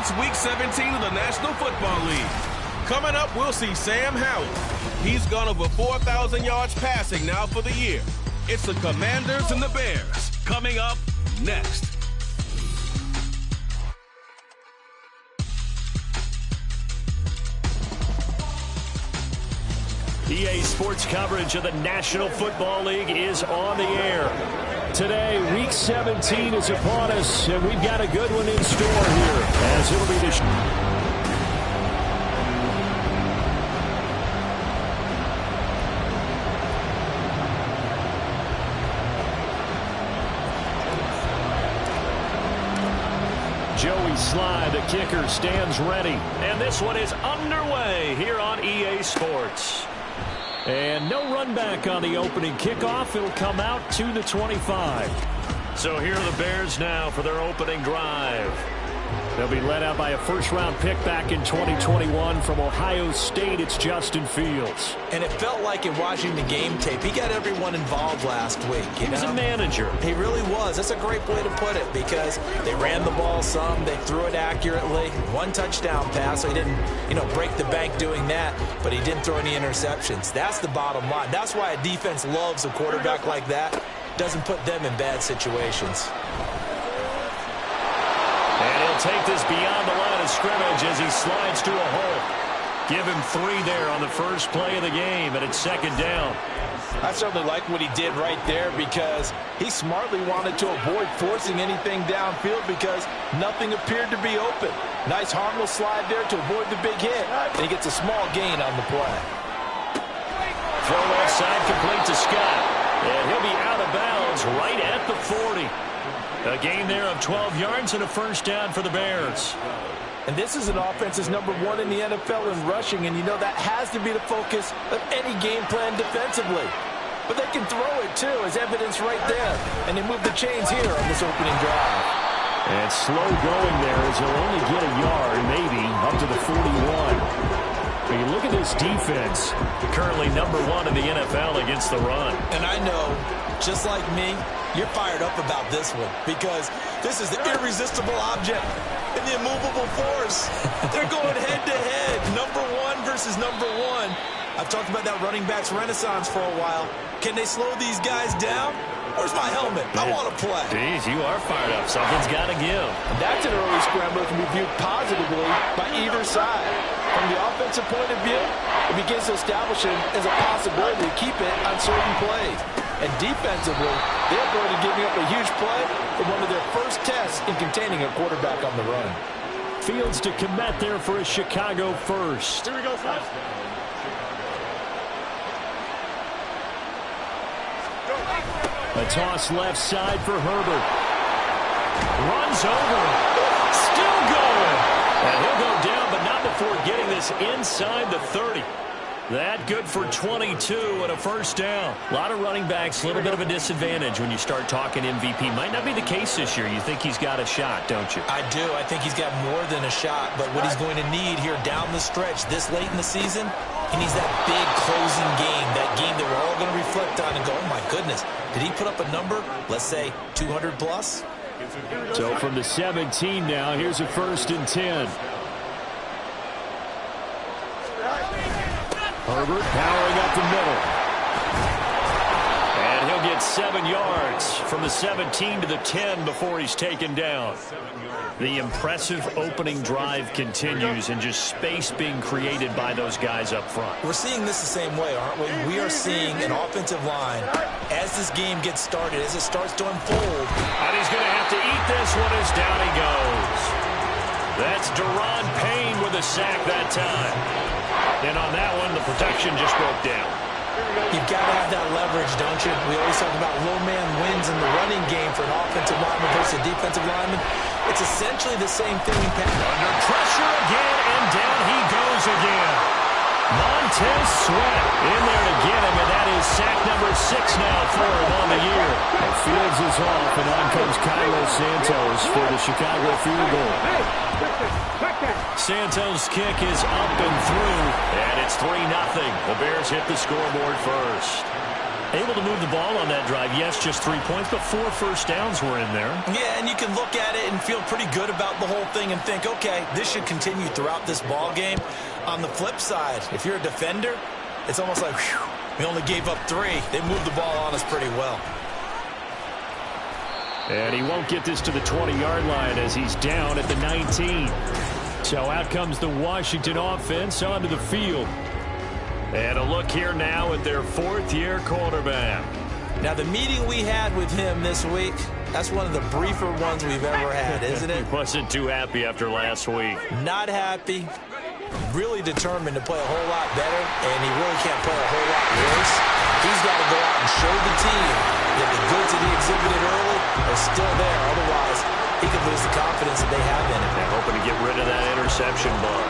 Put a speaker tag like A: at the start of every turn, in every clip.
A: It's Week 17 of the National Football League. Coming up, we'll see Sam Howell. He's gone over 4,000 yards passing now for the year. It's the Commanders and the Bears. Coming up next.
B: EA Sports coverage of the National Football League is on the air. Today, Week 17 is upon us, and we've got a good one in store here, as it'll be the Joey Sly, the kicker, stands ready. And this one is underway here on EA Sports. And no run back on the opening kickoff. It'll come out to the 25. So here are the Bears now for their opening drive. They'll be led out by a first-round pick back in 2021 from Ohio State. It's Justin Fields.
C: And it felt like in watching the game tape, he got everyone involved last week.
B: He was a manager.
C: He really was. That's a great way to put it because they ran the ball some. They threw it accurately. One touchdown pass, so he didn't, break the bank doing that, but he didn't throw any interceptions. That's the bottom line. That's why a defense loves a quarterback like that. Doesn't put them in bad situations.
B: And he'll take this beyond the line of scrimmage as he slides to a hole. Give him 3 there on the first play of the game, and it's second down.
C: I certainly like what he did right there because he smartly wanted to avoid forcing anything downfield because nothing appeared to be open. Nice harmless slide there to avoid the big hit, and he gets a small gain on the play.
B: Throw left side complete to Scott, and he'll be out of bounds right at the 40. A gain there of 12 yards and a first down for the Bears.
C: And this is an offense that's number 1 in the NFL in rushing, and that has to be the focus of any game plan defensively. But they can throw it, too, as evidence right there. And they move the chains here on this opening drive.
B: And slow going there as he'll only get a yard, maybe, up to the 41. But you look at this defense, currently number 1 in the NFL against the run.
C: And I know, just like me, you're fired up about this one because this is the irresistible object and the immovable force. They're going head-to-head, number 1 versus number 1. I've talked about that running backs renaissance for a while. Can they slow these guys down? Where's my helmet? I want to play.
B: Geez, you are fired up. Something's got to give.
C: And that's an early scramble that can be viewed positively by either side. From the offensive point of view, it begins to establish it as a possibility to keep it on certain plays. And defensively, they're going to give up a huge play for one of their first tests in containing a quarterback on the run.
B: Fields to commit there for a Chicago first.
D: Here we go, Flash.
B: A toss left side for Herbert. Runs over. Still going. And he'll go down, but not before getting this inside the 30. That good for 22 and a first down. A lot of running backs, a little bit of a disadvantage when you start talking MVP. Might not be the case this year. You think he's got a shot, don't you?
C: I do. I think he's got more than a shot. But what he's going to need here down the stretch this late in the season, he needs that big closing game, that game that we're all going to reflect on and go, oh, my goodness, did he put up a number, let's say, 200 plus?
B: So from the 17 now, here's a 1st and 10. Herbert powering up the middle. And he'll get 7 yards from the 17 to the 10 before he's taken down. The impressive opening drive continues and just space being created by those guys up front.
C: We're seeing this the same way, aren't we? We are seeing an offensive line as this game gets started, as it starts to unfold.
B: And he's going to have to eat this one as down he goes. That's Deron Payne with a sack that time. And on that one, the protection just broke down.
C: You've got to have that leverage, don't you? We always talk about low man wins in the running game for an offensive lineman versus a defensive lineman. It's essentially the same thing in pass.
B: Under pressure again, and down he goes again. Montez Sweat in there to get him, and that is sack number 6 now for him on the year. And Fields is off, and on comes Cairo Santos for the Chicago field goal. Santos' kick is up and through, and it's 3-0. The Bears hit the scoreboard first. Able to move the ball on that drive. Yes, just 3 points, but 4 first downs were in there.
C: Yeah, and you can look at it and feel pretty good about the whole thing and think, okay, this should continue throughout this ball game. On the flip side, if you're a defender, it's almost like, whew, we only gave up 3. They moved the ball on us pretty well.
B: And he won't get this to the 20-yard line as he's down at the 19. So out comes the Washington offense onto the field. And a look here now at their 4th-year quarterback.
C: Now, the meeting we had with him this week, that's one of the briefer ones we've ever had, isn't it?
B: He wasn't too happy after last week.
C: Not happy. Really determined to play a whole lot better, and he really can't play a whole lot worse. He's got to go out and show the team that the goods that he exhibited early are still there. Otherwise, he could lose the confidence that they have in him.
B: They're hoping to get rid of that interception bug.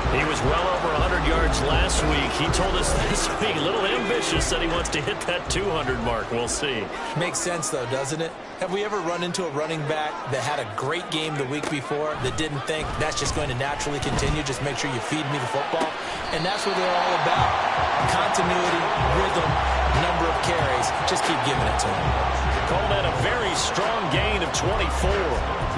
B: He was well over 100 yards last week. He told us this week, a little ambitious, said he wants to hit that 200 mark. We'll see.
C: Makes sense, though, doesn't it? Have we ever run into a running back that had a great game the week before that didn't think that's just going to naturally continue? Just make sure you feed me the football. And that's what they're all about. Continuity, rhythm, number of carries. Just keep giving it to him.
B: Call that a very strong gain of 24.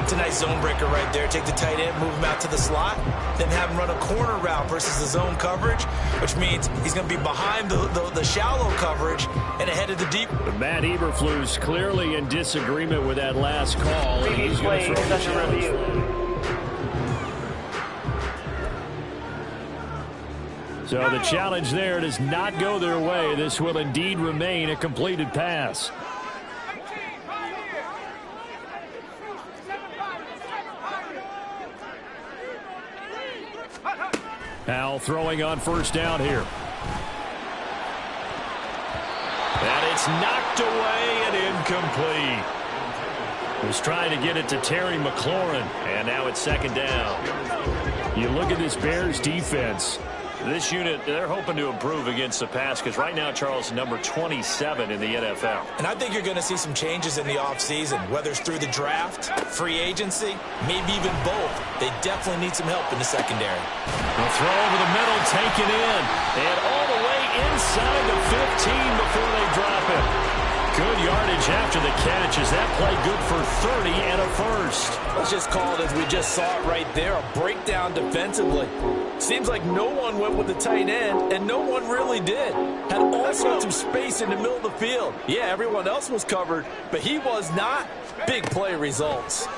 C: It's a nice zone breaker right there. Take the tight end, move him out to the slot, then have him run a corner route versus the zone coverage, which means he's going to be behind the shallow coverage and ahead of the deep.
B: But Matt Eberflus clearly in disagreement with that last call. And he's going to throw the challenge. So the challenge there does not go their way. This will indeed remain a completed pass. Now throwing on first down here. And it's knocked away and incomplete. Was trying to get it to Terry McLaurin, and now it's second down. You look at this Bears defense. This unit, they're hoping to improve against the pass because right now, Charles, number 27 in the NFL.
C: And I think you're going to see some changes in the offseason, whether it's through the draft, free agency, maybe even both. They definitely need some help in the secondary.
B: The throw over the middle, taken in, and all the way inside the 15 before they drop it. Good yardage after the catch. Is that play good for 30 and a first?
C: Let's just call it as we just saw it right there, a breakdown defensively. Seems like no one went with the tight end, and no one really did. Had all sorts of space in the middle of the field. Yeah, everyone else was covered, but he was not. Big play results.
B: And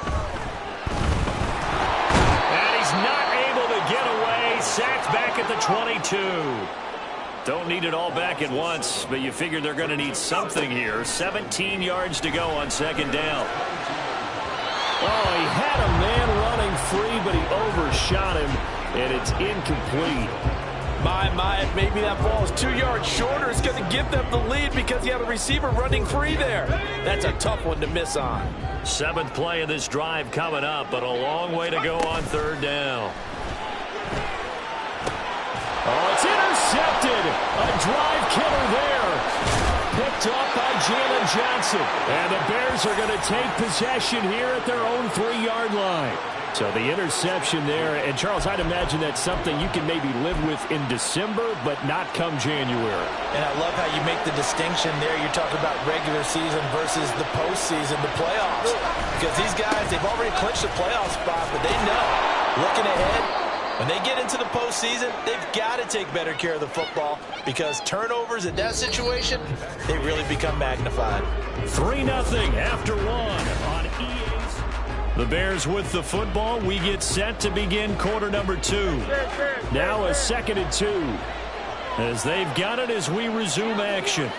B: he's not able to get away. Sacked back at the 22. Don't need it all back at once, but you figure they're going to need something here. 17 yards to go on second down. Oh, he had a man running free, but he overshot him, and it's incomplete.
C: My, maybe that ball is 2 yards shorter. It's going to give them the lead because he had a receiver running free there. That's a tough one to miss on.
B: 7th play of this drive coming up, but a long way to go on third down. Oh, it's intercepted. A drive killer there. Picked off by Jalen Johnson. And the Bears are going to take possession here at their own 3-yard line. So the interception there. And, Charles, I'd imagine that's something you can maybe live with in December, but not come January.
C: And I love how you make the distinction there. You're talking about regular season versus the postseason, the playoffs. Because these guys, they've already clinched the playoff spot, but they know, looking ahead, when they get into the postseason, they've got to take better care of the football because turnovers in that situation, they really become magnified.
B: 3-0 after 1 on EA's. The Bears with the football. We get set to begin quarter number 2. Now a 2nd and 2 as they've got it as we resume action.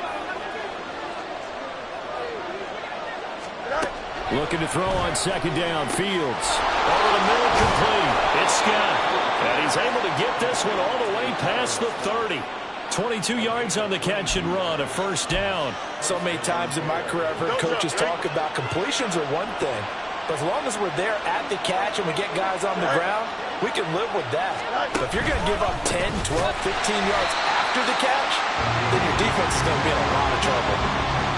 B: Looking to throw on second down. Fields. Over the middle, complete. It's Scott. And he's able to get this one all the way past the 30. 22 yards on the catch and run, a first down.
C: So many times in my career, I've heard coaches talk about completions are one thing. But as long as we're there at the catch and we get guys on the ground, we can live with that. But if you're going to give up 10, 12, 15 yards after the catch, then your defense is going to be in a lot of trouble.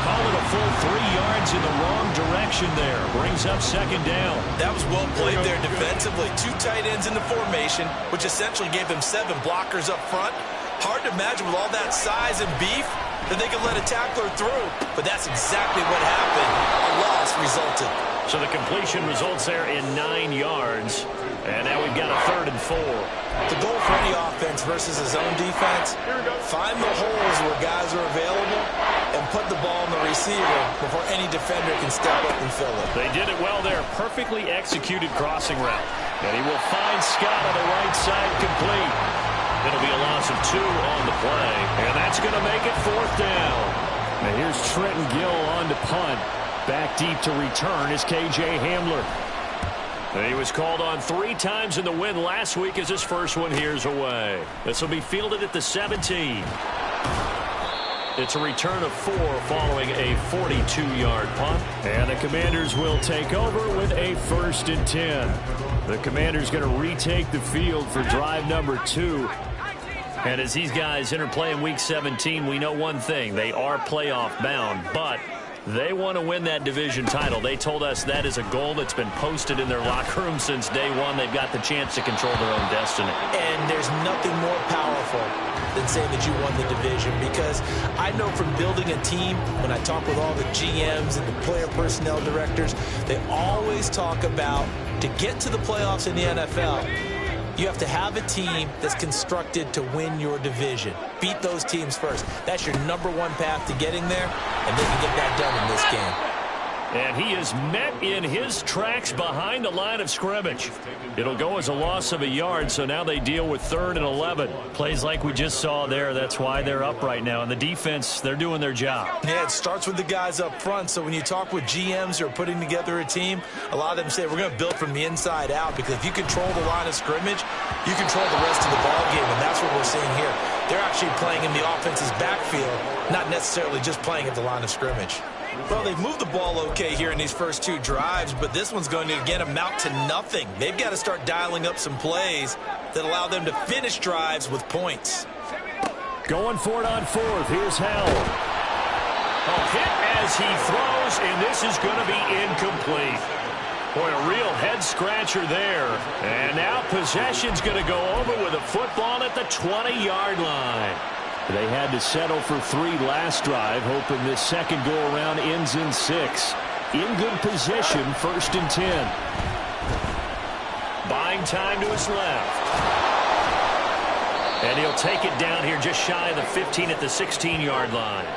B: Call it a full 3 yards in the wrong direction there. Brings up second down.
C: That was well played there defensively. 2 tight ends in the formation, which essentially gave them 7 blockers up front. Hard to imagine with all that size and beef that they could let a tackler through. But that's exactly what happened. A loss resulted.
B: So the completion results there in 9 yards. And now we've got a 3rd and 4.
C: The goal for any offense versus his own defense, find the holes where guys are available and put the ball in the receiver before any defender can step up and fill it.
B: They did it well there. Perfectly executed crossing route. And he will find Scott on the right side complete. It'll be a loss of 2 on the play. And that's going to make it 4th down.
D: Now here's Trenton Gill on to punt. Back deep to return is K.J. Hamler.
B: And he was called on 3 times in the win last week as his first one here's away. This will be fielded at the 17. It's a return of 4 following a 42-yard punt.
D: And the Commanders will take over with a 1st and 10. The Commanders going to retake the field for drive number 2.
B: And as these guys interplay in Week 17, we know one thing. They are playoff bound, but they want to win that division title. They told us that is a goal that's been posted in their locker room since day one. They've got the chance to control their own destiny.
C: And there's nothing more powerful than saying that you won the division, because I know from building a team, when I talk with all the GMs and the player personnel directors, they always talk about, to get to the playoffs in the NFL, you have to have a team that's constructed to win your division. Beat those teams first. That's your #1 path to getting there, and they can get that done in this game.
B: And he is met in his tracks behind the line of scrimmage. It'll go as a loss of a yard, so now they deal with 3rd and 11. Plays like we just saw there, that's why they're up right now. And the defense, they're doing their job.
C: Yeah, it starts with the guys up front. So when you talk with GMs who are putting together a team, a lot of them say we're going to build from the inside out, because if you control the line of scrimmage, you control the rest of the ball game, and that's what we're seeing here. They're actually playing in the offense's backfield, not necessarily just playing at the line of scrimmage. Well, they've moved the ball okay here in these first 2 drives, but this one's going to, again, amount to nothing. They've got to start dialing up some plays that allow them to finish drives with points.
D: Going for it on 4th. Here's Howell.
B: A hit as he throws, and this is going to be incomplete. Boy, a real head-scratcher there. And now possession's going to go over with a football at the 20-yard line.
D: They had to settle for 3 last drive, hoping this second go-around ends in 6. In good position, 1st and 10.
B: Buying time to his left. And he'll take it down here just shy of the 15 at the 16-yard line.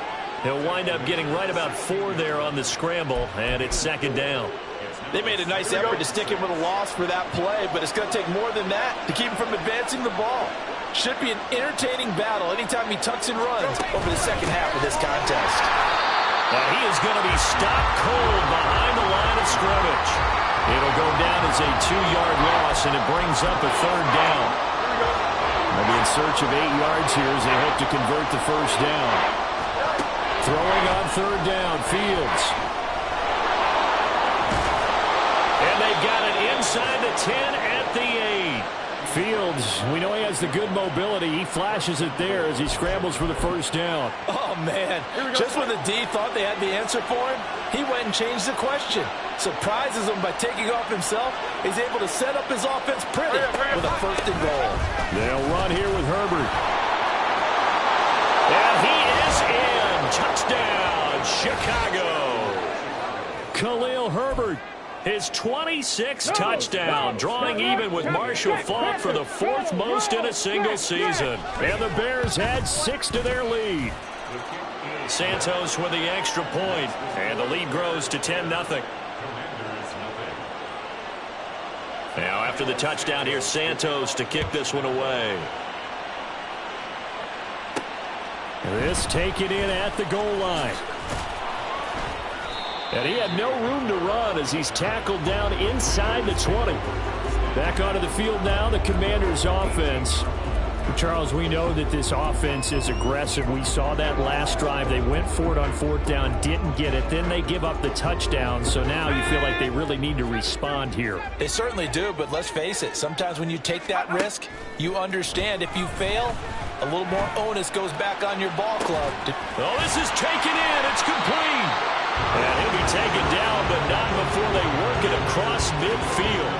B: He'll wind up getting right about 4 there on the scramble, and it's 2nd down.
E: They made a nice effort to stick him with a loss for that play, but it's going to take more than that to keep him from advancing the ball. Should be an entertaining battle anytime he tucks and runs over the second half of this contest.
B: And he is going to be stopped cold behind the line of scrimmage. It'll go down as a 2-yard loss, and it brings up a 3rd down.
D: They'll be in search of 8 yards here as they hope to convert the 1st down. Throwing on 3rd down, Fields.
B: And they've got it inside the 10 at the 8.
D: Fields, we know he has the good mobility. He flashes it there as he scrambles for the 1st down.
E: Oh, man. Just when the D thought they had the answer for him, he went and changed the question. Surprises him by taking off himself. He's able to set up his offense pretty with a 1st and goal.
D: They'll run here with Herbert.
B: And he is in. Touchdown, Chicago.
D: Khalil Herbert.
B: His 26th touchdown, drawing even with Marshall Faulk for the 4th most in a single season.
D: And the Bears add 6 to their lead.
B: Santos with the extra point, and the lead grows to 10-0. Now after the touchdown, here's Santos to kick this one away.
D: This taken in at the goal line. And he had no room to run as he's tackled down inside the 20. Back onto the field now, the Commanders' offense. Charles, we know that this offense is aggressive. We saw that last drive. They went for it on 4th down, didn't get it. Then they give up the touchdown. So now you feel like they really need to respond here.
C: They certainly do, but let's face it. Sometimes when you take that risk, you understand if you fail, a little more onus goes back on your ball club.
B: Oh, this is taken in. It's complete. And he'll be taken down, but not before they work it across midfield.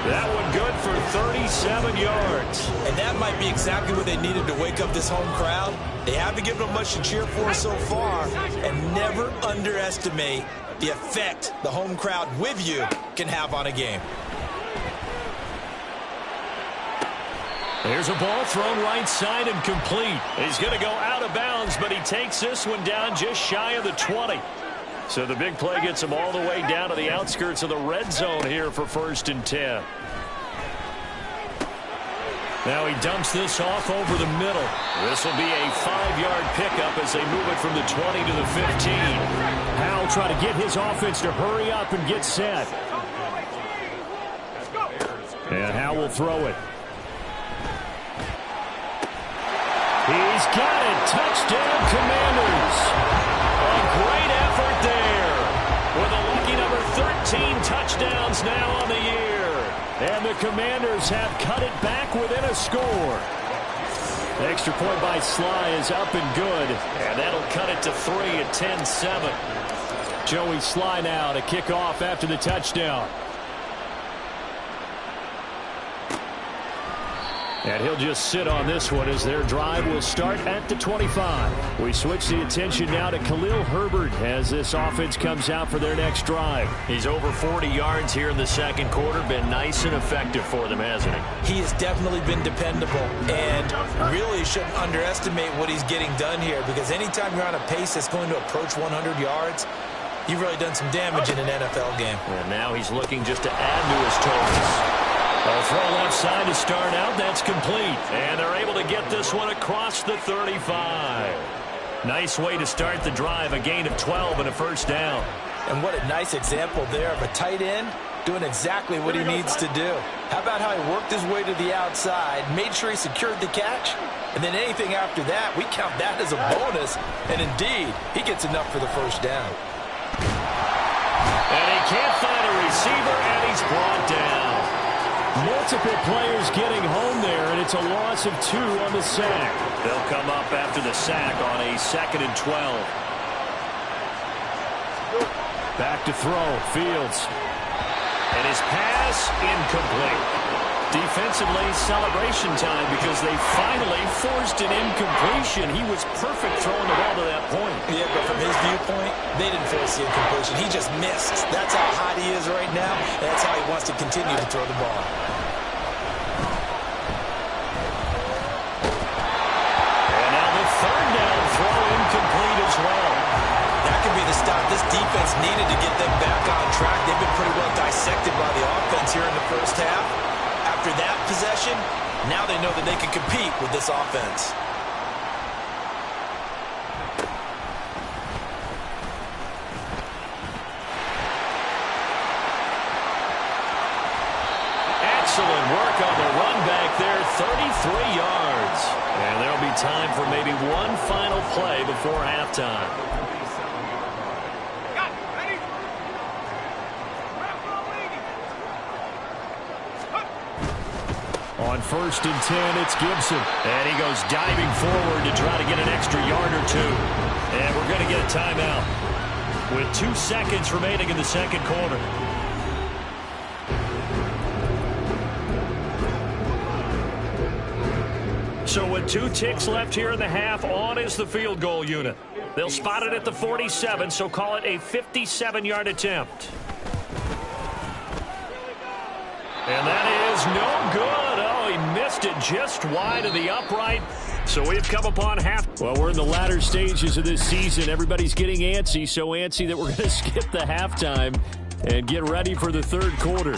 D: That one good for 37 yards.
C: And that might be exactly what they needed to wake up this home crowd. They haven't given them much to cheer for so far. And never underestimate the effect the home crowd with you can have on a game.
D: There's a ball thrown right side and complete. He's going to go out of bounds, but he takes this one down just shy of the 20. So the big play gets him all the way down to the outskirts of the red zone here for 1st and 10. Now he dumps this off over the middle. This will be a 5-yard pickup as they move it from the 20 to the 15. Howell trying to get his offense to hurry up and get set. And Howell will throw it. He's got it. Touchdown, Commanders. A great effort there. With a lucky number 13 touchdowns now on the year. And the Commanders have cut it back within a score. The extra point by Sly is up and good. And that'll cut it to 3 at 10-7. Joey Sly now to kick off after the touchdown. And he'll just sit on this one as their drive will start at the 25. We switch the attention now to Khalil Herbert as this offense comes out for their next drive.
B: He's over 40 yards here in the second quarter. Been nice and effective for them, hasn't he?
C: He has definitely been dependable, and really shouldn't underestimate what he's getting done here, because anytime you're on a pace that's going to approach 100 yards, you've really done some damage in an NFL game.
B: And now he's looking just to add to his totals.
D: A throw left side to start out. That's complete. And they're able to get this one across the 35. Nice way to start the drive. A gain of 12 and a first down.
C: And what a nice example there of a tight end doing exactly what he needs to do. How about how he worked his way to the outside, made sure he secured the catch, and then anything after that, we count that as a bonus. And indeed, he gets enough for the first down.
D: And he can't find a receiver, and he's brought down. Multiple players getting home there, and it's a loss of 2 on the sack.
B: They'll come up after the sack on a 2nd and 12.
D: Back to throw, Fields.
B: And his pass incomplete.
D: Defensively, celebration time because they finally forced an incompletion. He was perfect throwing the ball to that point.
C: Yeah, but from his viewpoint, they didn't force the incompletion. He just missed. That's how hot he is right now, and that's how he wants to continue to throw the ball.
D: And now the 3rd down throw incomplete as well.
C: That could be the stop this defense needed to get them back on track. They've been pretty well dissected by the offense here in the first half. After that possession, now they know that they can compete with this offense.
D: Excellent work on the run back there, 33 yards. And there'll be time for maybe one final play before halftime. On 1st and 10, it's Gibson. And he goes diving forward to try to get an extra yard or 2. And we're going to get a timeout with 2 seconds remaining in the second quarter. So with 2 ticks left here in the half, on is the field goal unit. They'll spot it at the 47, so call it a 57-yard attempt. And that is no good. Oh, he missed it just wide of the upright. So we've come upon half. Well, we're in the latter stages of this season. Everybody's getting antsy, so antsy that we're going to skip the halftime and get ready for the 3rd quarter.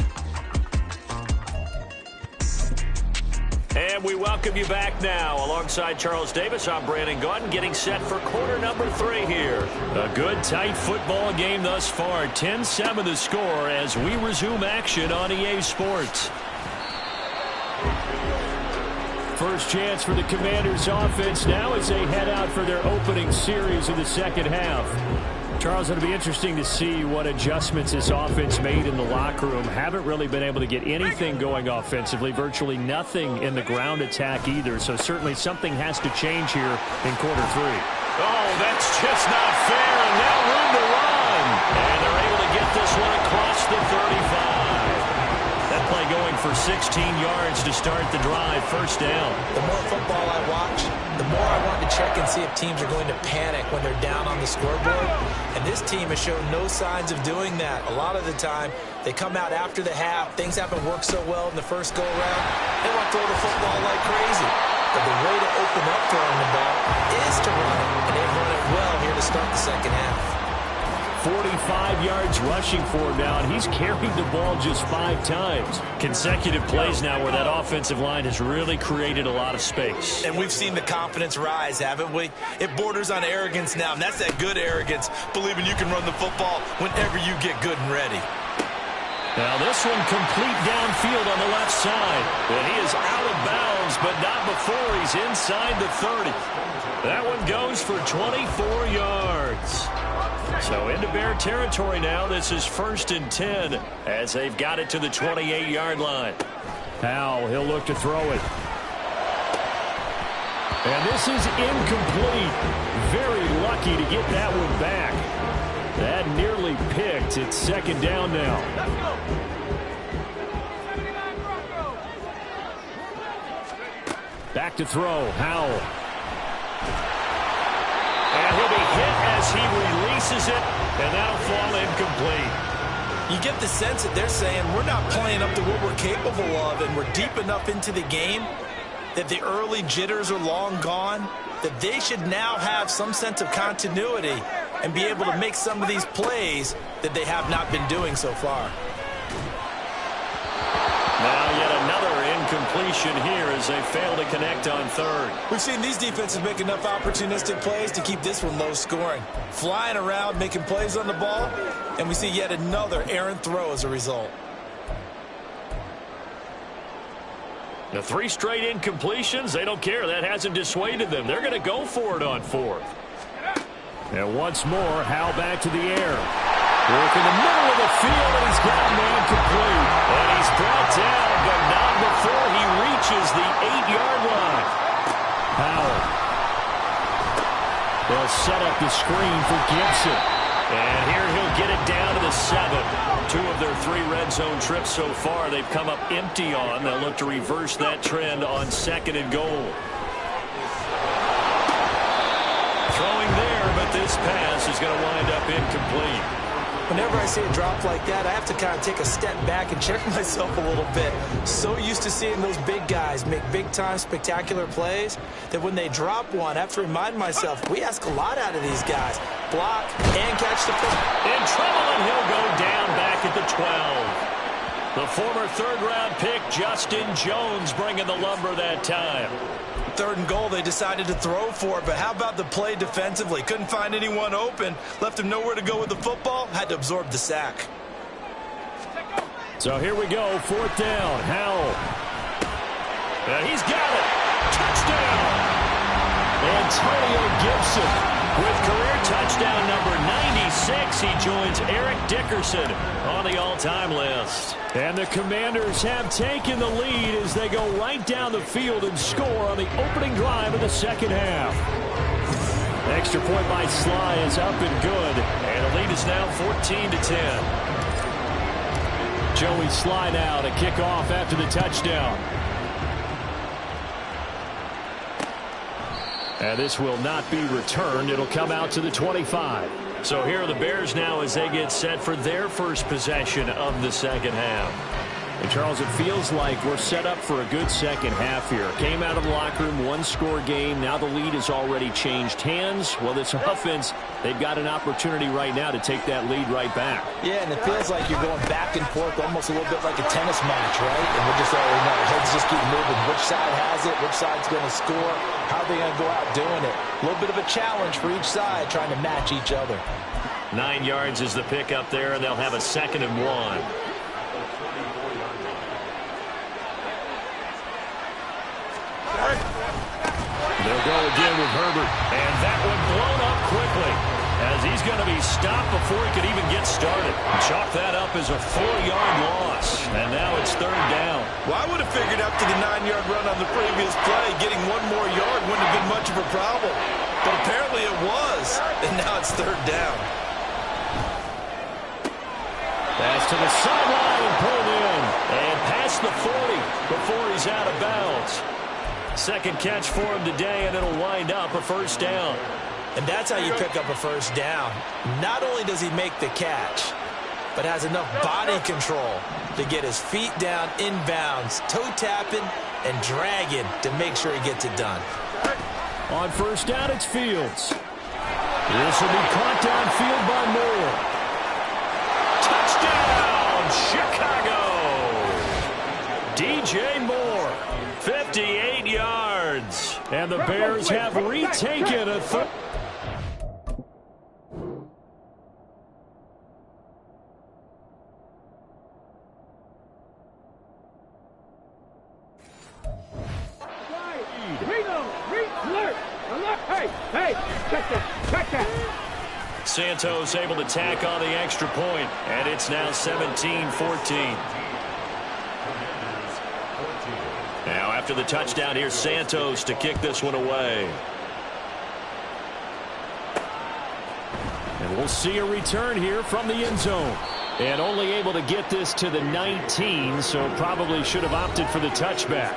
D: And we welcome you back now. Alongside Charles Davis, I'm Brandon Gaudin, getting set for quarter number 3 here. A good, tight football game thus far. 10-7 the score as we resume action on EA Sports. First chance for the Commanders' offense now as they head out for their opening series of the second half. Charles, it'll be interesting to see what adjustments this offense made in the locker room. Haven't really been able to get anything going offensively, virtually nothing in the ground attack either. So certainly something has to change here in quarter 3. Oh, that's just not fair, and now room to run. And they're able to get this one across the 35. That play going
B: for 16 yards to start the drive. First down.
C: The more football I watch, the more I want to check and see if teams are going to panic when they're down on the scoreboard. And this team has shown no signs of doing that. A lot of the time, they come out after the half. Things haven't worked so well in the first go-around. They want to throw the football like crazy. But the way to open up throwing the ball is to run it. And they've run it well here to start the second half.
B: 45 yards rushing for him now, and he's carried the ball just 5 times. Consecutive plays now where that offensive line has really created a lot of space.
C: And we've seen the confidence rise, haven't we? It borders on arrogance now, and that's that good arrogance, believing you can run the football whenever you get good and ready.
B: Now this one complete downfield on the left side. And he is out of bounds, but not before he's inside the 30. That one goes for 24 yards. So into Bear territory now. This is 1st and 10 as they've got it to the 28-yard line.
D: Now he'll look to throw it. And this is incomplete. Very lucky to get that one back. That nearly picked. It's 2nd down now. Back to throw. Howell.
B: And he'll be hit as he releases it, and that'll fall incomplete.
C: You get the sense that they're saying we're not playing up to what we're capable of, and we're deep enough into the game that the early jitters are long gone, that they should now have some sense of continuity and be able to make some of these plays that they have not been doing so far.
B: Now yet another incompletion here as they fail to connect on 3rd.
C: We've seen these defenses make enough opportunistic plays to keep this one low scoring. Flying around, making plays on the ball, and we see yet another errant throw as a result.
B: The 3 straight incompletions, they don't care. That hasn't dissuaded them. They're going to go for it on 4th.
D: And once more, Howell back to the air. Work in the middle of the field, and he's got a man complete.
B: And he's brought down, but not before he reaches the 8-yard line.
D: Howell. They'll set up the screen for Gibson.
B: And here he'll get it down to the 7. 2 of their 3 red zone trips so far they've come up empty on. They'll look to reverse that trend on 2nd and goal. Throwing there, but this pass is going to wind up incomplete.
C: Whenever I see a drop like that, I have to kind of take a step back and check myself a little bit. So used to seeing those big guys make big-time spectacular plays that when they drop one, I have to remind myself, we ask a lot out of these guys. Block and catch the football.
B: In trouble, and he'll go down back at the 12. The former 3rd-round pick, Justin Jones, bringing the lumber that time.
C: 3rd and goal, they decided to throw for it, but how about the play defensively? Couldn't find anyone open, left him nowhere to go with the football, had to absorb the sack.
D: So here we go, 4th down, Howell.
B: And he's got it. Touchdown!
D: Antonio Gibson.
B: With career touchdown number 96, he joins Eric Dickerson on the all-time list.
D: And the Commanders have taken the lead as they go right down the field and score on the opening drive of the 2nd half. Extra point by Sly is up and good.
B: And the lead is now 14-10.
D: Joey Sly now to kick off after the touchdown. And this will not be returned. It'll come out to the 25.
B: So here are the Bears now as they get set for their first possession of the 2nd half.
D: And Charles, it feels like we're set up for a good 2nd half here. Came out of the locker room, 1-score game. Now the lead has already changed hands. Well, this offense, they've got an opportunity right now to take that lead right back.
C: Yeah, and it feels like you're going back and forth almost a little bit like a tennis match, right? And we're just already know. Heads just keep moving. Which side has it? Which side's going to score? How are they going to go out doing it? A little bit of a challenge for each side trying to match each other.
B: 9 yards is the pickup there, and they'll have a 2nd and 1.
D: They'll go again with Herbert.
B: And that one blown up quickly as he's going to be stopped before he could even get started. Chalk that up as a 4-yard loss. And now it's 3rd down.
C: Well, I would have figured after the 9-yard run on the previous play, getting 1 more yard wouldn't have been much of a problem. But apparently it was. And now it's 3rd down.
D: Pass to the sideline and pulled in.
B: And pass past the 40 before he's out of bounds. Second catch for him today, and it'll wind up a first down.
C: And that's how you pick up a first down. Not only does he make the catch, but has enough body control to get his feet down inbounds, toe tapping and dragging to make sure he gets it done.
B: On first down, it's Fields. This will be caught downfield by Moore. Touchdown, Chicago! DJ Moore, 58 yards. And the Bears have retaken a third. Santos able to tack on the extra point, and it's now 17-14. Now after the touchdown, here's Santos to kick this one away. And we'll see a return here from the end zone. And only able to get this to the 19, so probably should have opted for the touchback.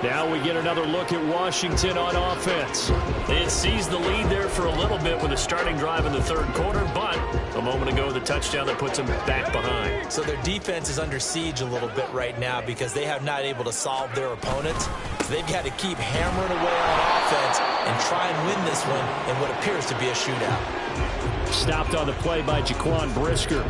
B: Now we get another look at Washington on offense. It seized the lead there for a little bit with a starting drive in the third quarter, but a moment ago the touchdown that puts them back behind.
C: So their defense is under siege a little bit right now because they have not able to solve their opponents. So they've got to keep hammering away on offense and try and win this one in what appears to be a shootout.
B: Stopped on the play by Jaquan Brisker.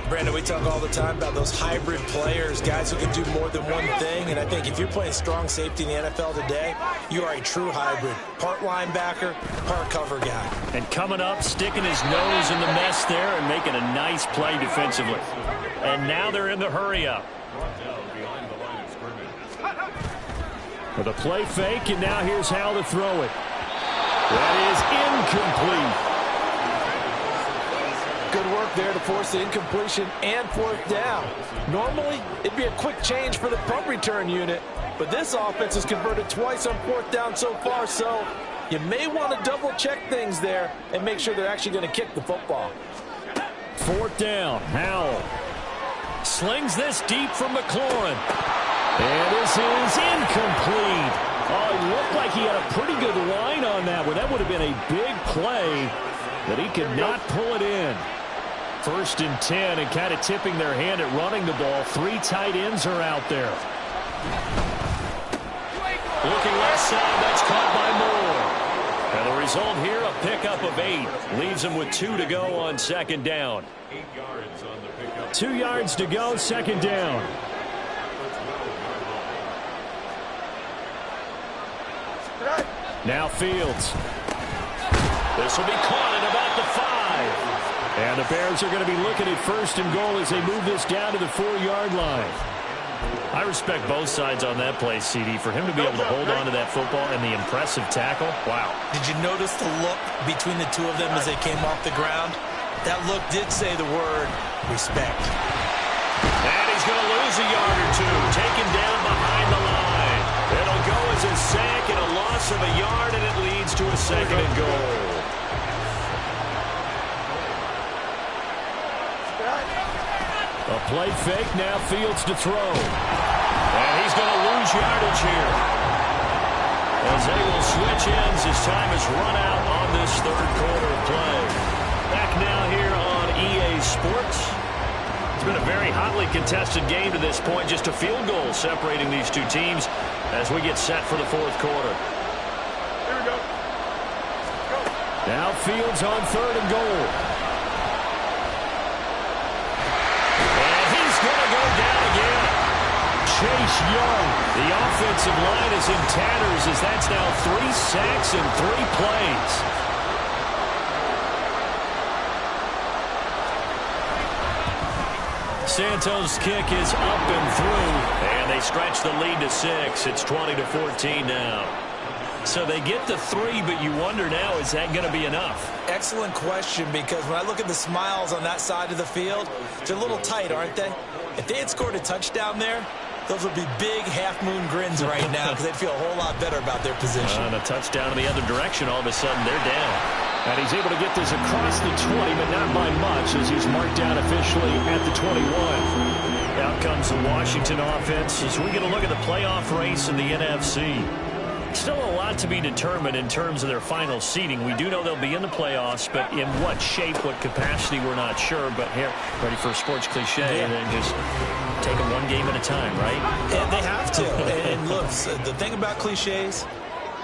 C: Brandon, we talk all the time about those hybrid players, guys who can do more than one thing, and I think if you're playing strong safety in the NFL today, you are a true hybrid. Part linebacker, part cover guy.
B: And coming up, sticking his nose in the mess there and making a nice play defensively. And now they're in the hurry-up. With a play fake, and now here's how to throw it. That is incomplete.
E: Good work there to force the incompletion and fourth down. Normally, it'd be a quick change for the punt return unit, but this offense has converted twice on fourth down so far, so you may want to double-check things there and make sure they're actually going to kick the football.
B: Fourth down, Howell slings this deep from McLaurin. And this is incomplete. Oh, it looked like he had a pretty good line on that one. That would have been a big play, but he could not pull it in. First and 10, and kind of tipping their hand at running the ball. Three tight ends are out there. Looking left side, that's caught by Moore. And the result here, a pickup of 8. Leaves him with 2 to go on second down. 2 yards to go, second down. Now Fields. This will be caught at about the 5. And the Bears are going to be looking at first and goal as they move this down to the 4-yard line. I respect both sides on that play, CD. For him to be able to hold on to that football and the impressive tackle, wow.
C: Did you notice the look between the two of them as they came off the ground? That look did say the word respect.
B: And he's going to lose a yard or two, taken down behind the line. It'll go as a sack and a loss of a yard, and it leads to a second and goal. A play fake, now Fields to throw. And he's going to lose yardage here. As they will switch ends as time is run out on this third quarter of play. Back now here on EA Sports. It's been a very hotly contested game to this point. Just a field goal separating these two teams as we get set for the fourth quarter.
F: Here we go.
B: Now Fields on third and goal. Chase Young, the offensive line is in tatters as that's now 3 sacks in 3 plays. Santos' kick is up and through, and they stretch the lead to 6. It's 20-14 now. So they get the 3, but you wonder now, is that going to be enough?
C: Excellent question, because when I look at the smiles on that side of the field, they're a little tight, aren't they? If they had scored a touchdown there, those would be big half-moon grins right now because they'd feel a whole lot better about their position.
B: And a touchdown in the other direction, all of a sudden they're down. And he's able to get this across the 20, but not by much as he's marked down officially at the 21. Now,
D: Out comes the Washington offense as we get a look at the playoff race in the NFC. Still a lot to be determined in terms of their final seeding. We do know they'll be in the playoffs, but in what shape, what capacity, we're not sure. But here, ready for a sports cliche, and then just take them one game at a time, right?
C: And they have to. And look, the thing about cliches,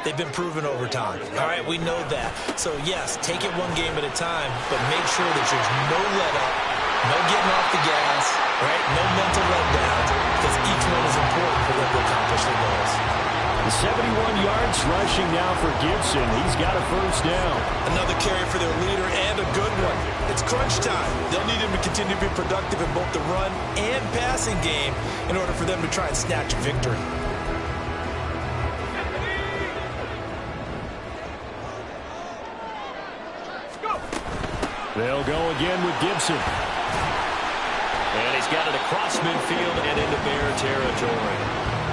C: they've been proven over time. All right, we know that. So, yes, take it one game at a time, but make sure that there's no let-up, no getting off the gas, right? No mental letdowns, because each one is important for them to accomplish their goals.
D: 71 yards rushing now for Gibson. He's got a first down.
C: Another carry for their leader and a good one. It's crunch time. They'll need him to continue to be productive in both the run and passing game in order for them to try and snatch a victory.
D: They'll go again with Gibson.
B: And he's got it across midfield and into Bear territory.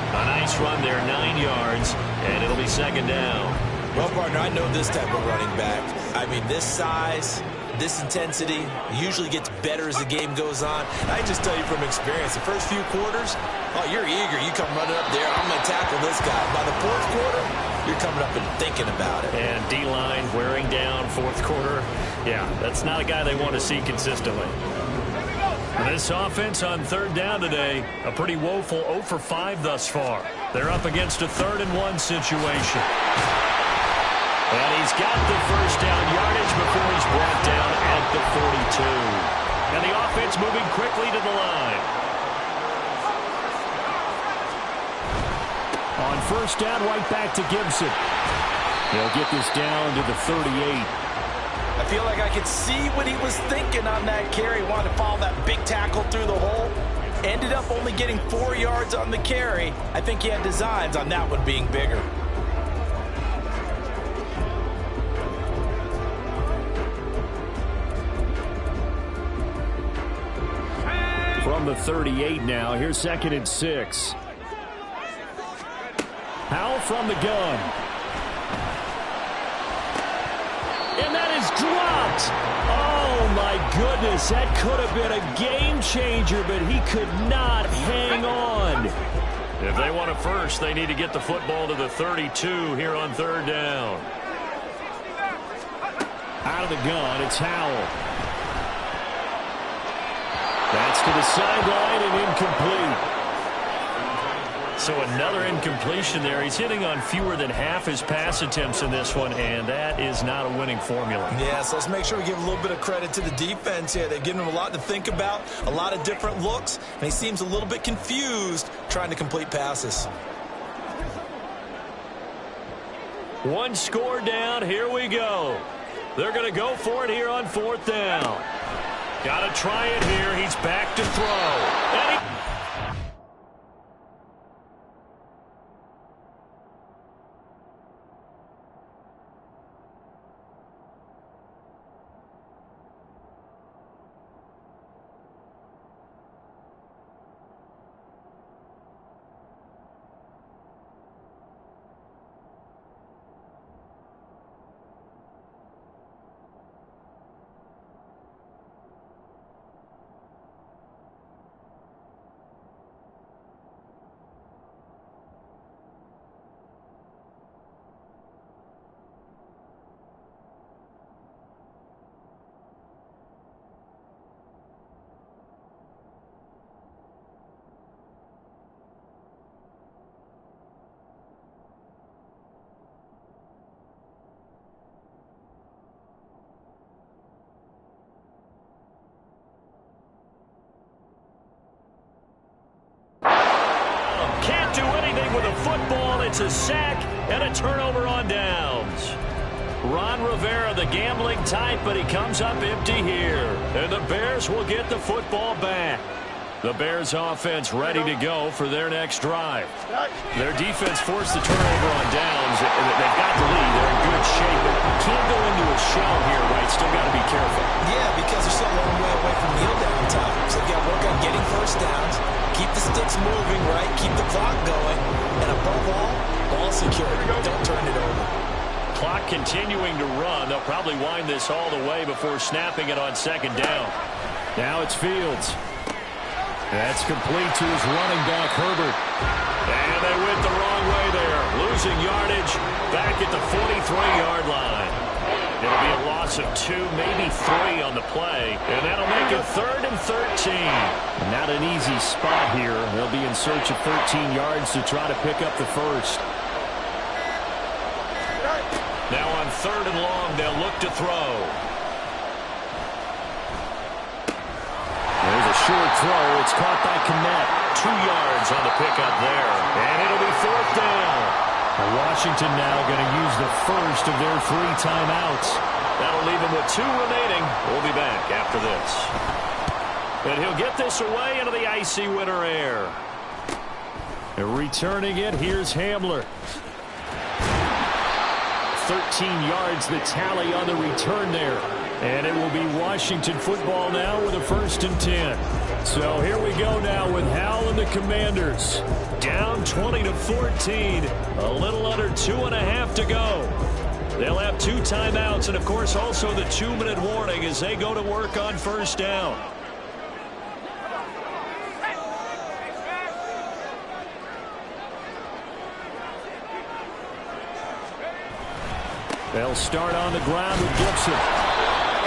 B: A nice run there, 9 yards, and it'll be second down.
C: Well, partner, I know this type of running back. I mean, this size, this intensity usually gets better as the game goes on. I just tell you from experience, the first few quarters, oh, you're eager. You come running up there, I'm going to tackle this guy. By the fourth quarter, you're coming up and thinking about it.
D: And D-line wearing down fourth quarter. Yeah, that's not a guy they want to see consistently. This offense on third down today, a pretty woeful 0 for 5 thus far. They're up against a 3rd and 1 situation. And he's got the first down yardage before he's brought down at the 42. And the offense moving quickly to the line. On first down, right back to Gibson. They'll get this down to the 38.
C: I feel like I could see what he was thinking on that carry. Wanted to follow that big tackle through the hole. Ended up only getting 4 yards on the carry. I think he had designs on that one being bigger.
D: From the 38 now, here's 2nd and 6. Powell from the gun. And that is dropped. Oh, my goodness. That could have been a game changer, but he could not hang on. If they want a first, they need to get the football to the 32 here on third down. Out of the gun, it's Howell. That's to the sideline and incomplete. So another incompletion there. He's hitting on fewer than half his pass attempts in this one, and that is not a winning formula.
C: Yeah, so let's make sure we give a little bit of credit to the defense here. They've given him a lot to think about, a lot of different looks, and he seems a little bit confused trying to complete passes.
D: One score down. Here we go. They're going to go for it here on fourth down. Got to try it here. He's back to throw. And he football, it's a sack and a turnover on downs. Ron Rivera, the gambling type, but he comes up empty here. And the Bears will get the football back. The Bears offense ready to go for their next drive. Their defense forced the turnover on downs. They've got the lead. They're in good shape, but can't go into a shell here, right? Still got to be careful.
C: Yeah, because they're still a long way away from kneel down time. So they've got to work on getting first downs, keep the sticks moving, right? Keep the clock going. And above all, ball security. Don't turn it over.
D: Clock continuing to run. They'll probably wind this all the way before snapping it on second down. Now it's Fields. That's complete to his running back, Herbert.
B: And they went the wrong way there. Losing yardage back at the 43-yard line. It'll be a loss of 2, maybe 3 on the play. And that'll make it 3rd and 13.
D: Not an easy spot here. They'll be in search of 13 yards to try to pick up the first.
B: Now on 3rd and long, they'll look to throw.
D: There's a short throw. It's caught by Kmet.
B: 2 yards on the pickup there. And it'll be 4th down.
D: Washington now going to use the first of their 3 timeouts.
B: That'll leave them with 2 remaining. We'll be back after this. And he'll get this away into the icy winter air.
D: And returning it, here's Hamler. 13 yards the tally on the return there. And it will be Washington football now with a 1st and 10. So here we go now with Howell and the Commanders.
B: Down 20-14. A little under 2.5 to go. They'll have 2 timeouts and, of course, also the 2-minute warning as they go to work on 1st down.
D: They'll start on the ground with Gibson.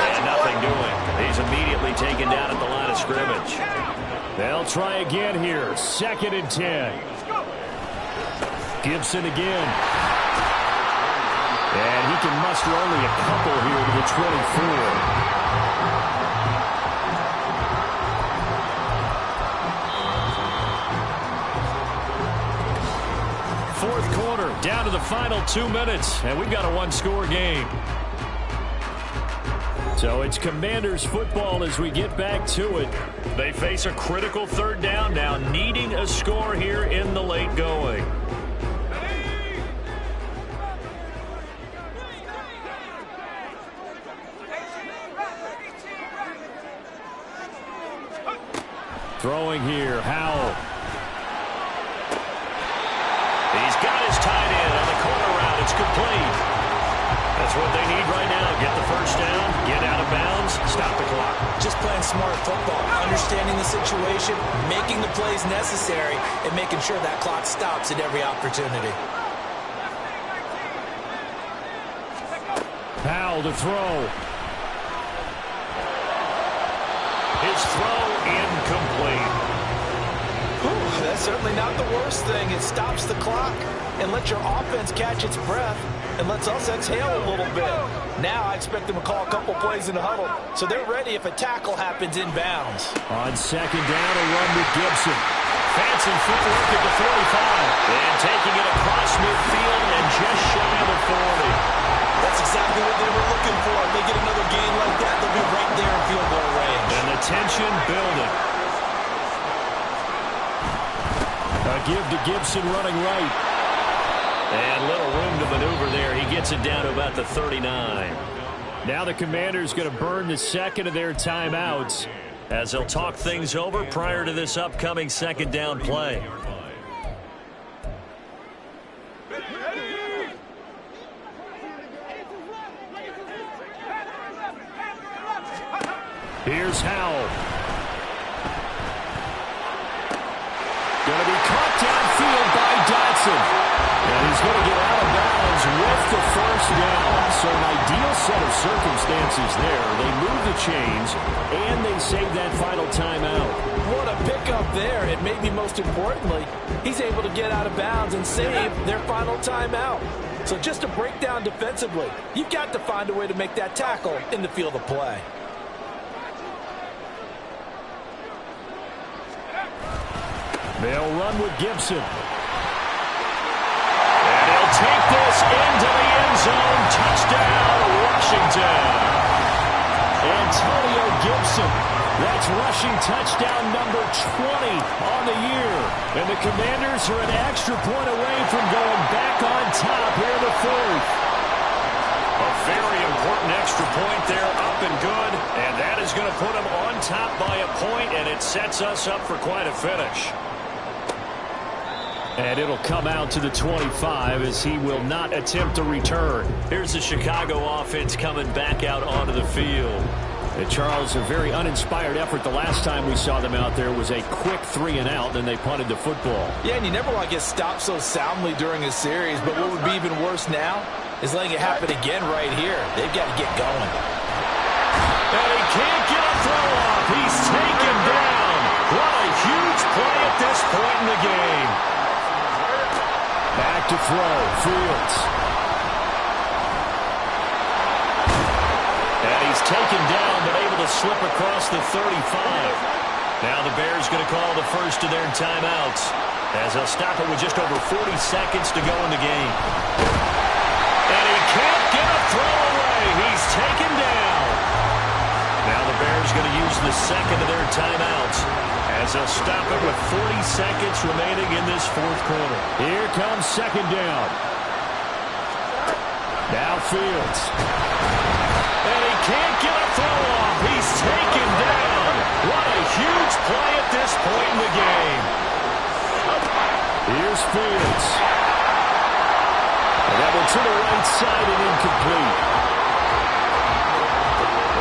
B: And nothing doing. He's immediately taken down at the line of scrimmage.
D: They'll try again here. 2nd and 10. Gibson again. And he can muster only a couple here to the 24. Fourth quarter, down to the final 2 minutes, and we've got a 1-score game. So it's Commanders football as we get back to it.
B: They face a critical 3rd down now, needing a score here in the late going.
D: Throwing here, Howell.
B: He's got his tight end on the corner route. It's complete. That's what they need right now. Get the 1st down, get out of bounds, stop the clock.
C: Just playing smart football, understanding the situation, making the plays necessary, and making sure that clock stops at every opportunity.
D: Howell to throw.
B: His throw incomplete.
C: That's certainly not the worst thing. It stops the clock and lets your offense catch its breath and lets us exhale a little bit. Now I expect them to call a couple plays in the huddle, so they're ready if a tackle happens in bounds.
D: On 2nd down, a run with Gibson.
B: Fancy footwork at the 45. And taking it across midfield and just shy of the 40.
C: That's exactly what they were looking for. If they get another gain like that, they'll be right there in field goal range.
B: And the tension building.
D: A give to Gibson running right.
B: And little room to maneuver there. He gets it down to about the 39.
D: Now the Commanders going to burn the 2nd of their timeouts
B: as they'll talk things over prior to this upcoming 2nd down play.
D: Here's Howell. Going to be caught downfield by Dotson. And he's going to get out of bounds with the 1st down. So an ideal set of circumstances there. They move the chains, and they save that final timeout.
C: What a pickup there. And maybe most importantly, he's able to get out of bounds and save their final timeout. So just a breakdown defensively. You've got to find a way to make that tackle in the field of play.
D: They'll run with Gibson.
B: And he'll take this into the end zone. Touchdown, Washington.
D: Antonio Gibson. That's rushing touchdown number 20 on the year. And the Commanders are an extra point away from going back on top here in the 4th.
B: A very important extra point there, up and good. And that is going to put them on top by a point, and it sets us up for quite a finish.
D: And it'll come out to the 25 as he will not attempt to return.
B: Here's the Chicago offense coming back out onto the field.
D: Charles, a very uninspired effort. The last time we saw them out there was a quick 3-and-out, then they punted the football.
C: Yeah, and you never want to get stopped so soundly during a series, but what would be even worse now is letting it happen again right here. They've got to get going.
D: And he can't get a throw off. He's taken down. What a huge play at this point in the game. Back to throw, Fields. And he's taken down, but able to slip across the 35. Now the Bears going to call the first of their timeouts, as they'll stop it with just over 40 seconds to go in the game. And he can't get a throw away. He's taken down. Now the Bears going to use the second of their timeouts, as they'll stop it with 40 seconds remaining in this fourth quarter. Here comes second down. Now Fields. And he can't get a throw off. He's taken down. What a huge play at this point in the game. Here's Fields. And that one to the right side and incomplete.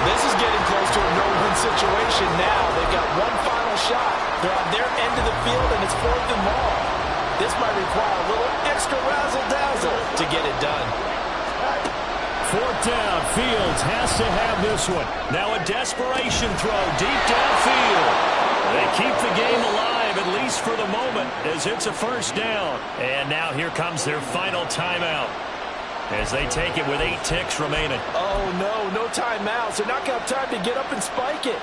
C: This is getting close to a no-win situation now. They've got one final shot. They're on their end of the field, and it's 4th and long. This might require a little extra razzle-dazzle to get it done.
D: 4th down. Fields has to have this one. Now a desperation throw deep downfield. They keep the game alive, at least for the moment, as it's a first down. And now here comes their final timeout, as they take it with 8 ticks remaining.
C: Oh, no timeouts. They're not going to have time to get up and spike it.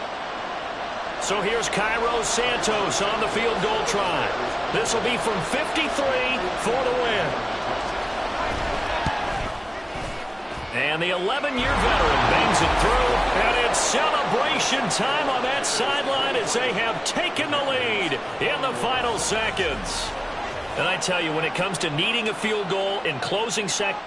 D: So here's Cairo Santos on the field goal try. This will be from 53 for the win. And the 11-year veteran bangs it through, and it's celebration time on that sideline as they have taken the lead in the final seconds. And I tell you, when it comes to needing a field goal in closing seconds,